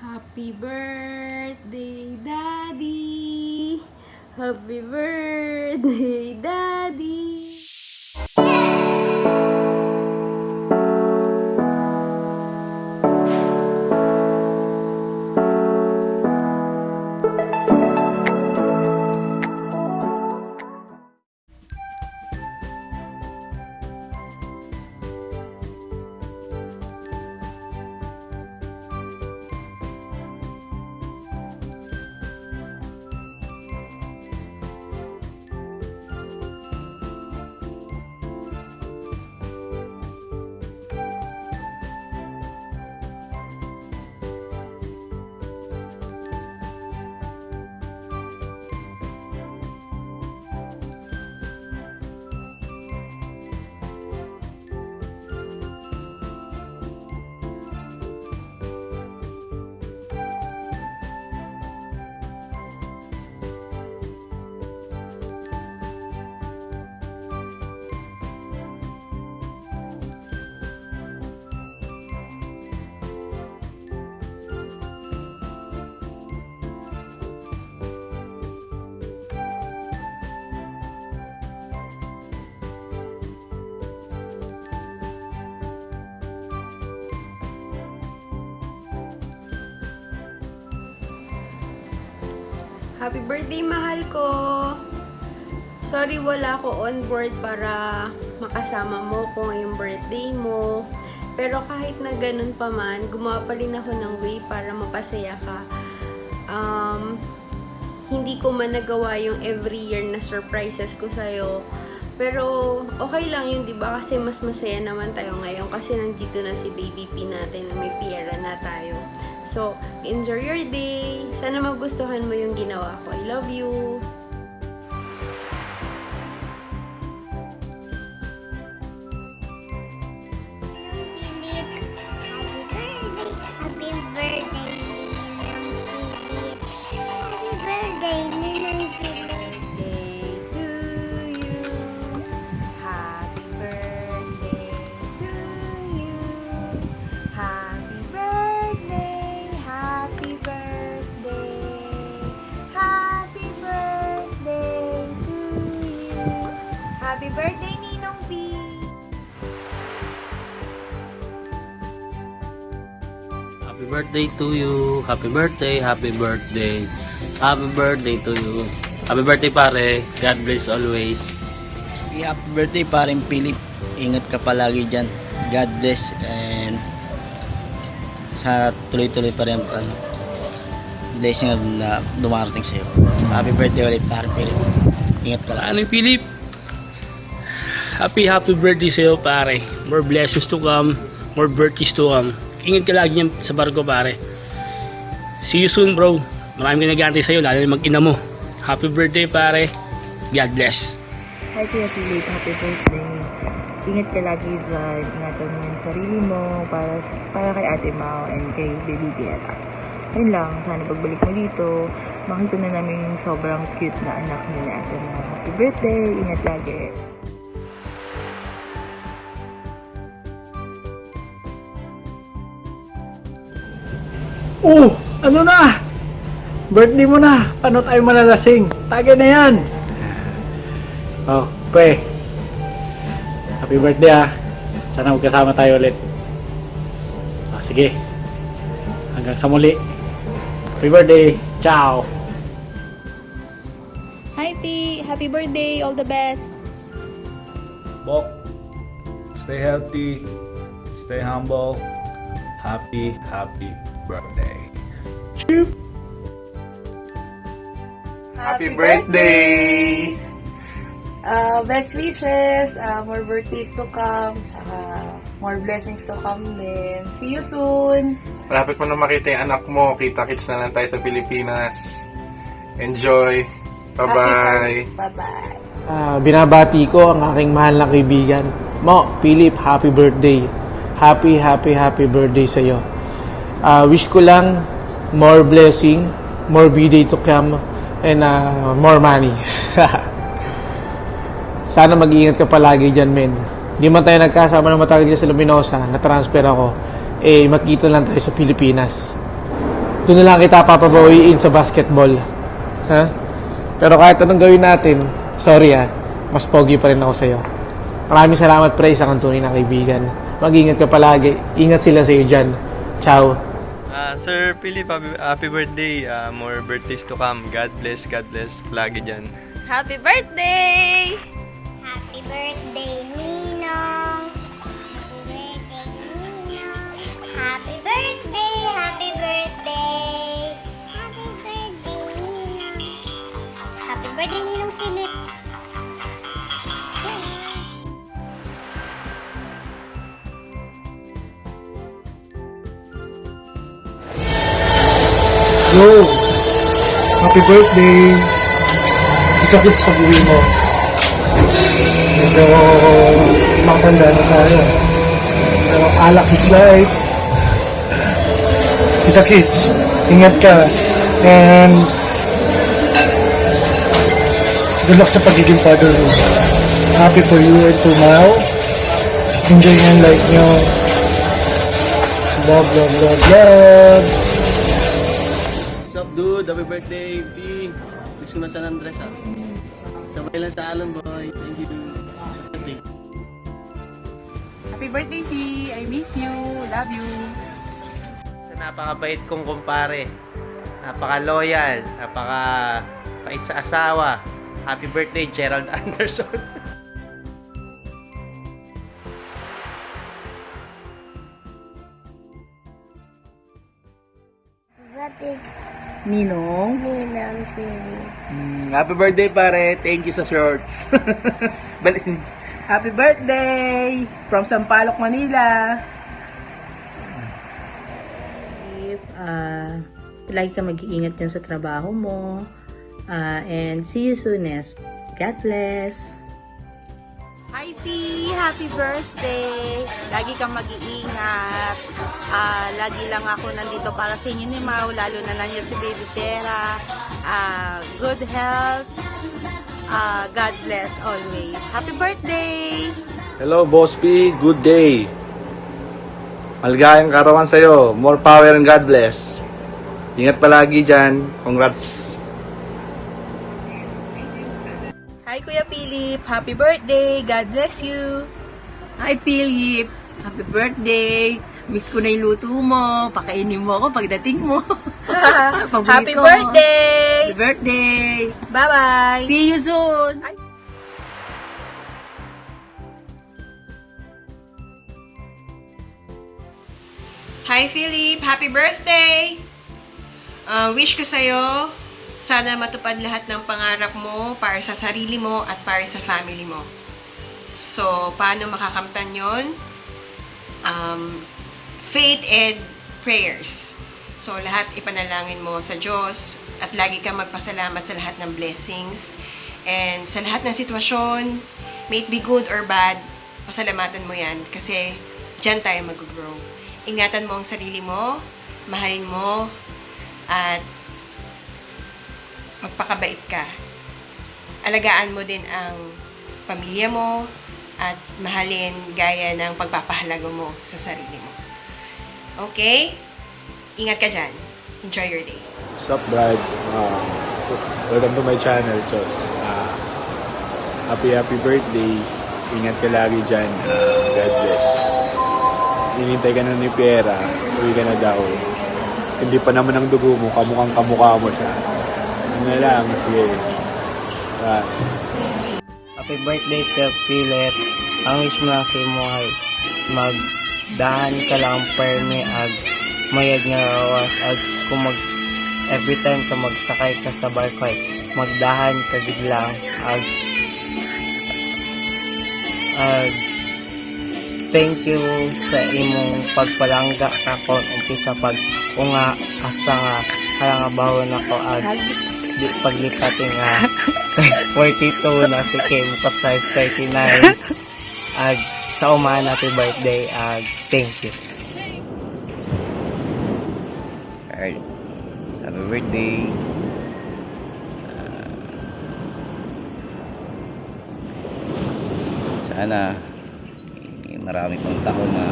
Happy birthday, Daddy! Happy birthday, Daddy! Happy birthday, mahal ko! Sorry, wala ako on board para makasama mo ko ngayong birthday mo. Pero kahit na ganun pa man, gumawa pa rin ako ng way para mapasaya ka. Hindi ko man nagawa yung every year na surprises ko sa'yo. Pero okay lang yun, di ba? Kasi mas masaya naman tayo ngayon kasi nandito na si baby P natin na may piyera na tayo. So, enjoy your day. Sana magustuhan mo yung ginawa ko. I love you. Happy birthday, Ninong P! Happy birthday to you. Happy birthday, happy birthday. Happy birthday to you. Happy birthday pare. God bless always. Happy birthday paring Philip. Ingat ka palagi dyan. God bless and sa tuloy-tuloy pa rin blessing na dumarating sa'yo. Happy birthday ulit paring Philip. Ingat ka lang. Ano Philip? Happy birthday sa'yo pare. More blessings to come. More birthdays to come. Ingat ka lagi yan sa barko pare. See you soon bro. Maraming nag-aantay sa'yo lalo na mag-ina mo. Happy birthday pare. God bless. Hi Kuya Philip, happy birthday. Ingat ka lagi dyan. Ingatan mo yung sarili mo para kay Ate Mau and kay Baby Biela. Ayun lang, sana pagbalik mo dito, makita na namin yung sobrang cute na anak ni Ate Mau. Happy birthday, ingat lagi. Oh, ano na? Birthday mo na. Paano tayo malalasing? Tagay na yan. Oh, pre. Happy birthday ah. Sana magkasama tayo ulit. Oh, sige. Hanggang sa muli. Happy birthday. Ciao. Hi P! Happy birthday! All the best! Bok, stay healthy, stay humble. Happy birthday. Happy birthday! Best wishes, more birthdays to come, tsaka more blessings to come din. See you soon! Malapit mo na makita yung anak mo. Kita-kits na lang tayo sa Pilipinas. Enjoy. Bye-bye. Bye-bye. Binabati ko ang aking mahal na kaibigan. Mo, Philip, happy birthday. Happy birthday sa iyo. Wish ko lang more blessing, more birthday to come, and more money. Sana mag-iingat ka palagi dyan, men. Di man tayo nagkasama ng matagal sa Luminosa, na-transfer ako. Makita lang tayo sa Pilipinas. doon na lang kita papabawiin sa basketball. Ha? Pero kahit anong gawin natin, sorry mas pogi pa rin ako sa'yo. Maraming salamat pre, isang tunay na kaibigan. Mag-ingat ka palagi. Ingat sila sa'yo dyan. Ciao. Sir Philip, happy birthday. More birthdays to come. God bless lagi dyan. Happy birthday! Happy birthday, Ninong! Happy birthday, Ninong! Happy birthday! Happy birthday! Happy birthday, Ninong! Happy birthday, Ninong Philip! Yo! Happy birthday! Kita-kits pag-uwi mo. Medyo matanda na tayo. Pero alak is life. Kita-kits, ingat ka. And good luck sa pagiging father mo. Happy for you and tomorrow. Enjoy yung life nyo. Love, love, love, love. What's up, dude? Happy birthday, P. Miss ko na San Andres, Sabay lang sa Alon, boy. Thank you. Happy birthday, P. I miss you. Love you. Sa napakabait kong kumpare. Napaka-loyal. Napaka-bait sa asawa. Happy birthday, Gerald Anderson. Ninong. Ninong Philip. Happy birthday pare. Thank you sa shorts. Happy birthday from Sampaloc, Manila. Lagi ka mag-iingat dyan sa trabaho mo. And see you soonest. God bless. Hi, P! Happy birthday! Lagi kang mag-iingat. Lagi lang ako nandito para sa inyo ni Mau, lalo na nandiyan si Baby Pera. Good health. God bless always. Happy birthday! Hello, Boss P. Good day. Maligayang karawan sa'yo. More power and God bless. Ingat palagi dyan. Congrats. Hi, Kuya Philip. Happy birthday. God bless you. Hi, Philip. Happy birthday. Miss ko na yung luto mo. Pakainin mo ako pagdating mo. Happy birthday. Happy birthday. Bye-bye. See you soon. Hi, Philip! Happy birthday! Wish ko sa'yo, sana matupad lahat ng pangarap mo para sa sarili mo at para sa family mo. So, paano makakamtan yon? Faith and prayers. So, lahat ipanalangin mo sa Diyos at lagi kang magpasalamat sa lahat ng blessings. And sa lahat ng sitwasyon, may it be good or bad, pasalamatan mo yan kasi dyan tayo mag-grow. Ingatan mo ang sarili mo, mahalin mo, at magpakabait ka. Alagaan mo din ang pamilya mo at mahalin gaya ng pagpapahalaga mo sa sarili mo. Okay? Ingat ka dyan. Enjoy your day. What's up, Brad? Welcome to my channel, Chos. Happy birthday. Ingat ka lagi dyan. God bless. Hinintay ka na ni Pera. Uwi ka na daw. Hindi pa naman ang dugo mo. Kamukhang kamukha mo siya. Ano na lang. Sige. Happy birthday to Philip. Ang wish mo lang sa mo ay magdahan ka lang permi ag mayag nga rawas ag kung every time ka magsakay ka sa barko ay magdahan ka biglang ag thank you sa imong pagpalangga ka kon umpisa pag unga hasta nga halangabaw na ko ag di paglipating nga size 42 na si Kim kat size 39 ag sa umahan happy birthday ag thank you. Alright, happy birthday. Sana marami pang taon na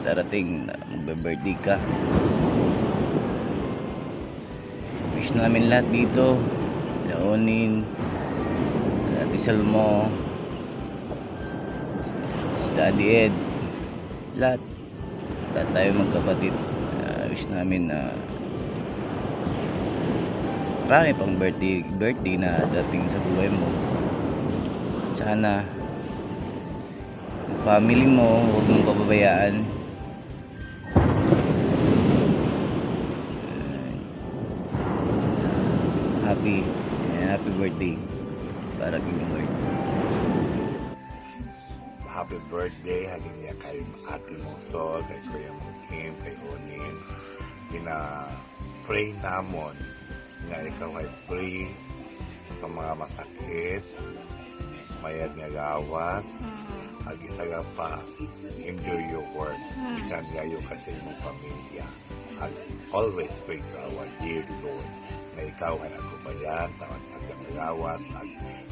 darating na magbe-birthday ka. namin lahat dito. Leonin, Ate Salmo, si Daddy Ed, lahat tayo magkapatid. Wish namin na marami pang birthday na dating sa buhay mo. Sana yung family mo huwag mong pababayaan. Happy birthday para kay Lord. Happy birthday, halina kay Ate Mosol, kay Kuya Mukim, kay Onin. Pina-pray namon na ikaw ay free sa mga masakit, mayad nga gawas, ag isa nga pa, enjoy your work, bisan gayo ka sa imong pamilya. And always pray to our dear Lord na ikaw ay nagkubayan, tawag sa gawas, at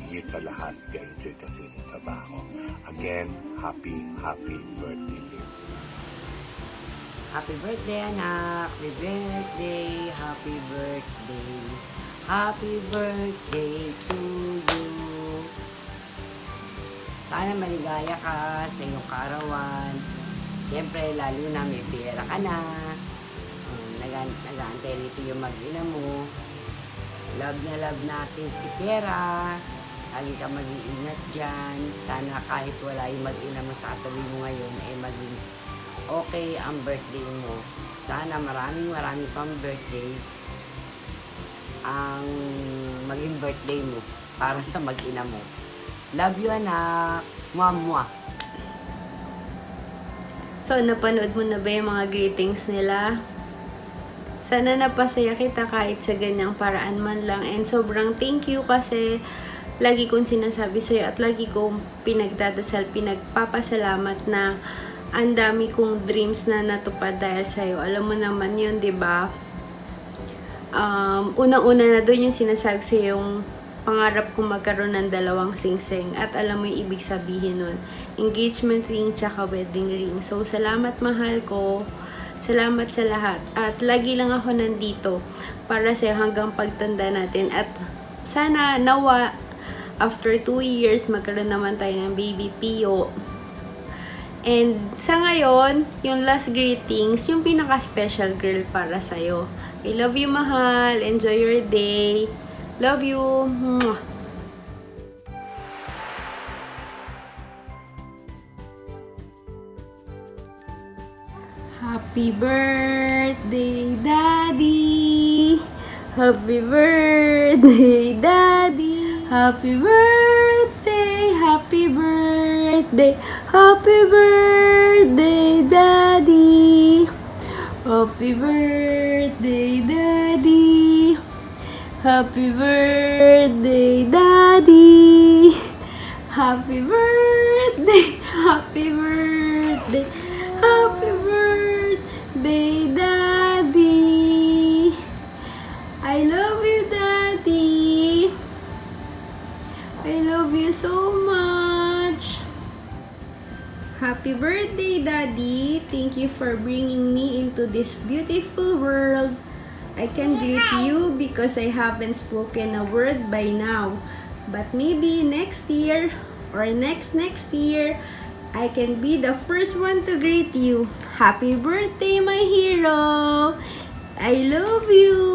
higit sa lahat, ga-enjoy ka sa imong trabaho. Again, happy birthday, baby. Happy birthday, anak. Happy birthday, happy birthday. Happy birthday to you. Sana maligaya ka sa iyong kaarawan. Siyempre, lalo na may pera ka na. Nag-aantay rito yung mag-ina mo. Love na love natin si Pera. Lagi ka mag-iingat dyan. Sana kahit wala yung mag-ina mo sa katabi mo ngayon, ay maging okay ang birthday mo. Sana maraming pang birthday ang maging birthday mo para sa mag-ina mo. Love you, anak. Mwah. So, napanood mo na ba yung mga greetings nila? Sana napasaya kita kahit sa ganyang paraan man lang. And sobrang thank you kasi lagi kong sinasabi sa'yo at lagi kong pinagdadasal, pinagpapasalamat na ang dami kong dreams na natupad dahil sa'yo. Alam mo naman yun, di ba? Unang-una na doon yung sinasabi sa'yo yung pangarap kong magkaroon ng 2 singsing. At alam mo yung ibig sabihin nun. Engagement ring tsaka wedding ring. So, salamat mahal ko. Salamat sa lahat. At lagi lang ako nandito para sa'yo hanggang pagtanda natin. At sana nawa, after 2 years, magkaroon naman tayo ng baby Pio. And sa ngayon, yung last greetings, yung pinaka-special girl para sa'yo. I love you, mahal. Enjoy your day. Love you. Mwah. Happy birthday, Daddy. Happy birthday, Daddy. Happy birthday, happy birthday. Happy birthday, Daddy. Happy birthday, Daddy. Happy birthday, Daddy. Happy birthday, happy birthday. Happy birthday, Daddy. I love you, Daddy. I love you so much. Happy birthday, Daddy. Thank you for bringing me into this beautiful world. I can greet you because I haven't spoken a word by now. But maybe next year or next year, I can be the first one to greet you. Happy birthday, my hero. I love you.